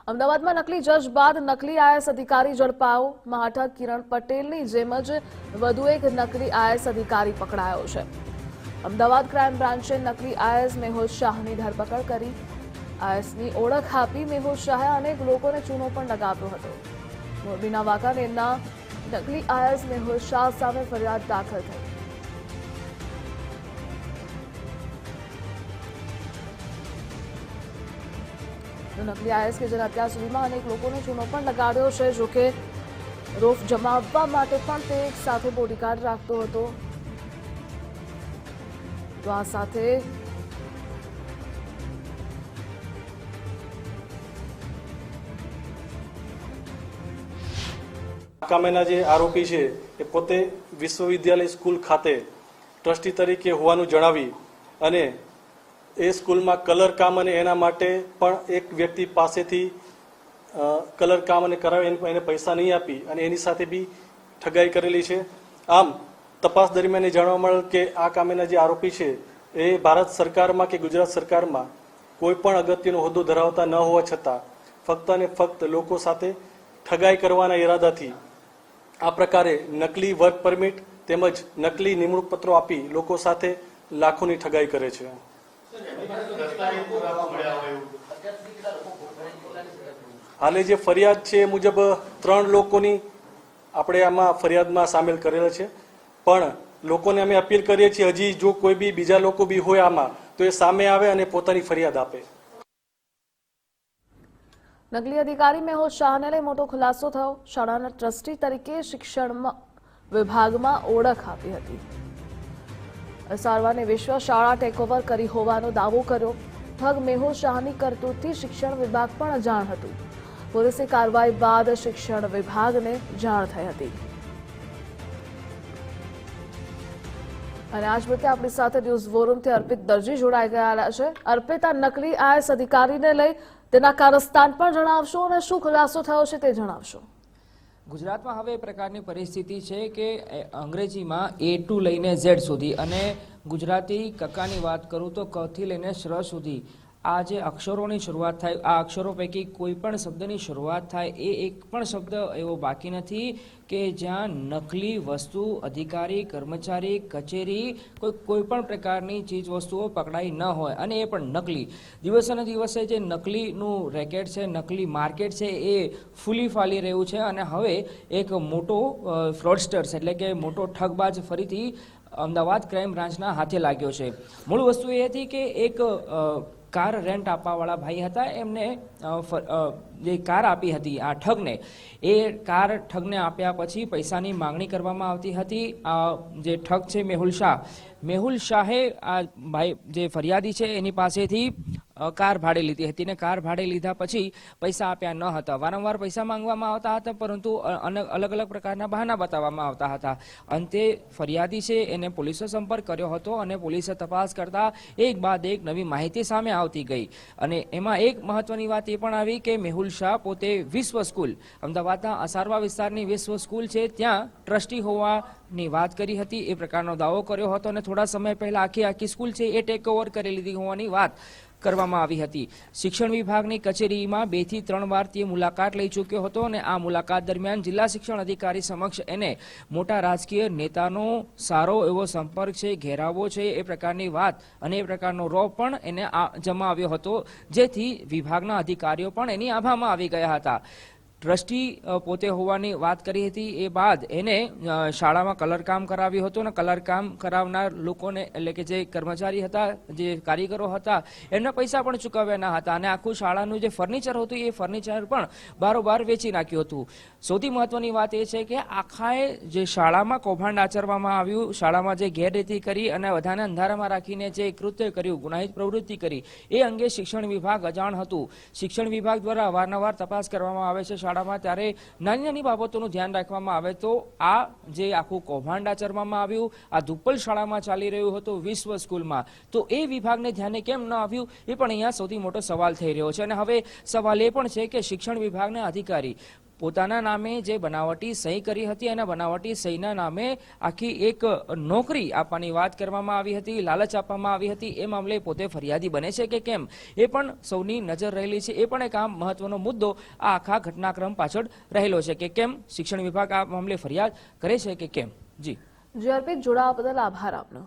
અમદાવાદમાં નકલી જજ બાદ નકલી આઈએસ અધિકારી ઝડપાયો। મહાઠગ કિરણ પટેલની જેમ જ વધુ એક નકલી આઈએસ અધિકારી પકડાયો છે। અમદાવાદ ક્રાઇમ બ્રાન્ચે નકલી આઈએસ મેહુલ શાહની ધરપકડ કરી। આઈએસની ઓળખ આપી મેહુલ શાહે અનેક લોકોને ચૂનો પણ લગાવ્યો હતો। મોરબીના વાંકાનેરના નકલી આઈએસ મેહુલ શાહ સામે ફરિયાદ દાખલ થઈ। નકલી આઈએસ કે જેને અત્યાર સુધીમાં અનેક લોકોને ચૂનો પણ લગાડ્યો છે। જોકે રોફ જમાવવા માટે પણ તે એક સાથે બોડીગાર્ડ રાખતો હતો। તો આ સાથે કામેના જે આરોપી છે એ પોતે વિશ્વવિદ્યાલય સ્કૂલ ખાતે ટ્રસ્ટી તરીકે હોવાનું જણાવી અને એ સ્કૂલમાં કલર કામ અને એના માટે પણ એક વ્યક્તિ પાસેથી કલર કામ અને કરાવી એને પૈસા નહીં આપી અને એની સાથે બી ઠગાઈ કરેલી છે। આમ તપાસ દરમિયાન એ જાણવા મળેલ કે આ કામેના જે આરોપી છે એ ભારત સરકારમાં કે ગુજરાત સરકારમાં કોઈ પણ અગત્યનો હોદ્દો ધરાવતા ન હોવા છતાં ફક્ત અને ફક્ત લોકો સાથે ઠગાઈ કરવાના ઈરાદાથી આ પ્રકારે નકલી વર્ક પરમિટ તેમજ નકલી નિમણૂક પત્રો આપી લોકો સાથે લાખોની ઠગાઈ કરે છે। હાલે જે ફરિયાદ છે એ મુજબ 3 લોકોની આપણે આમાં ફરિયાદમાં સામેલ કરેલા છે, પણ લોકોને અમે અપીલ કરીએ છીએ હજી જો કોઈ બી બીજા લોકો બી હોય આમાં તો એ સામે આવે અને પોતાની ફરિયાદ આપે। નકલી અધિકારી મેહુલ શાહને લઈ મોટો ખુલાસો થયો। શાળાના ટ્રસ્ટી તરીકે શિક્ષણ વિભાગમાં ઓળખ આપી હતી। સારવારની વિશ્વ શાળા ટેકઓવર કરી હોવાનો દાવો કર્યો। ઠગ મેહુલ શાહની કરતૂતથી શિક્ષણ વિભાગ પણ અજાણ હતું। પોલીસે કાર્યવાહી બાદ શિક્ષણ વિભાગને જાણ થઈ હતી। અને આજ વખતે આપણી સાથે ન્યૂઝ વોરૂમથી અર્પિત દરજી જોડાઈ ગયા છે। અર્પિત, આ નકલી આઈએસ અધિકારીને લઈ તેના કારસ્તાન પણ જણાવશો અને શું ખુલાસો થયો છે તે જણાવશો। ગુજરાતમાં હવે એ પ્રકારની પરિસ્થિતિ છે કે અંગ્રેજીમાં A to લઈને Z સુધી અને ગુજરાતી કક્કાની વાત કરું તો ક થી લઈને શ્ર સુધી આ જે અક્ષરોની શરૂઆત થાય આ અક્ષરો પૈકી કોઈ પણ શબ્દની શરૂઆત થાય એ એક પણ શબ્દ એવો બાકી નથી કે જ્યાં નકલી વસ્તુ અધિકારી કર્મચારી કચેરી કોઈ પણ પ્રકારની ચીજ વસ્તુઓ પકડાઈ ન હોય અને એ પણ નકલી। દિવસે ને દિવસે જે નકલીનું રેકેટ છે નકલી માર્કેટ છે એ ફૂલી ફાલી રહ્યું છે અને હવે એક મોટો ફ્રોડસ્ટર્સ એટલે કે મોટો ઠગબાજ ફરીથી અમદાવાદ ક્રાઇમ બ્રાન્ચના હાથે લાગ્યો છે। મૂળ વસ્તુ એ હતી કે એક કાર રેન્ટ આપવાવાળા ભાઈ હતા, એમને જે કાર આપી હતી આ ઠગને, એ કાર ઠગને આપ્યા પછી પૈસાની માંગણી કરવામાં આવતી હતી। આ જે ઠગ છે મેહુલ શાહે આ ભાઈ જે ફરિયાદી છે એની પાસેથી કાર ભાડે લીધી હતી ને કાર ભાડે લીધા પછી પૈસા આપ્યા ન હતા। વારંવાર પૈસા માંગવામાં આવતા હતા પરંતુ અલગ અલગ પ્રકારના બહાના બતાવવામાં આવતા હતા। અંતે ફરિયાદી છે એને પોલીસે સંપર્ક કર્યો હતો અને પોલીસે તપાસ કરતા એક બાદ એક નવી માહિતી સામે આવતી ગઈ અને એમાં એક મહત્વની વાત એ પણ આવી કે મેહુલ શાહ પોતે વિશ્વ સ્કૂલ અમદાવાદના અસારવા વિસ્તારની વિશ્વ સ્કૂલ છે ત્યાં ટ્રસ્ટી હોવાની વાત કરી હતી, એ પ્રકારનો દાવો કર્યો હતો અને થોડા સમય પહેલા આખી સ્કૂલ છે એ ટેક ઓવર કરી લીધી હોવાની વાત કરવામાં આવી હતી। શિક્ષણ વિભાગની કચેરીમાં 2 થી 3 વાર તે મુલાકાત લઈ ચૂક્યો હતો અને આ મુલાકાત દરમિયાન જિલ્લા શિક્ષણ અધિકારી સમક્ષ એને મોટા રાજકીય નેતાનો સારો એવો સંપર્ક છે, ઘેરાવો છે એ પ્રકારની વાત અને એ પ્રકારનો રોપ પણ એને જમાવ્યો હતો, જેથી વિભાગના અધિકારીઓ પણ એની આભામાં આવી ગયા હતા। ટ્રસ્ટી પોતે હોવાની વાત કરી હતી એ બાદ એને શાળામાં કલરકામ કરાવ્યું હતું અને કલરકામ કરાવનાર લોકોને એટલે કે જે કર્મચારી હતા જે કારીગરો હતા એમના પૈસા પણ ચૂકવ્યા ન હતા અને આખું શાળાનું જે ફર્નિચર હતું એ ફર્નિચર પણ બારોબાર વેચી નાખ્યું હતું। સૌથી મહત્વની વાત એ છે કે આખાએ જે શાળામાં કૌભાંડ આચરવામાં આવ્યું, શાળામાં જે ગેરરીતિ કરી અને બધાને અંધારામાં રાખીને જે કૃત્ય કર્યું, ગુનાહિત પ્રવૃત્તિ કરી એ અંગે શિક્ષણ વિભાગ અજાણ હતું। શિક્ષણ વિભાગ દ્વારા અવારનવાર તપાસ કરવામાં આવે છે શાળામાં, ત્યારે નાની નાની બાબતોનું ધ્યાન રાખવામાં આવે તો આ જે આખું કૌભાંડ આચરવામાં આવ્યું આ ધુપ્પલ શાળામાં ચાલી રહ્યું હતું વિશ્વ સ્કૂલમાં, તો એ વિભાગને ધ્યાને કેમ ન આવ્યું એ પણ અહીંયા સૌથી મોટો સવાલ થઈ રહ્યો છે। અને હવે સવાલ એ પણ છે કે શિક્ષણ વિભાગના અધિકારી પોતાના નામે જે બનાવટી સહી કરી હતી અને બનાવટી સહીના નામે આખી એક નોકરી આપવાની વાત કરવામાં આવી હતી, લાલચ આપવામાં આવી હતી. એ મામલે પોતે ફરિયાદી બને છે કે કેમ, એ પણ સૌની નજર રહેલી છે. એ પણ એક આમ મહત્વનો મુદ્દો આ આખા ઘટનાક્રમ પાછળ રહેલો છે કે કેમ શિક્ષણ વિભાગ આ મામલે ફરિયાદ કરે છે કે કેમ. જી અર્પિત, જોડાવા બદલ આભાર આપનો.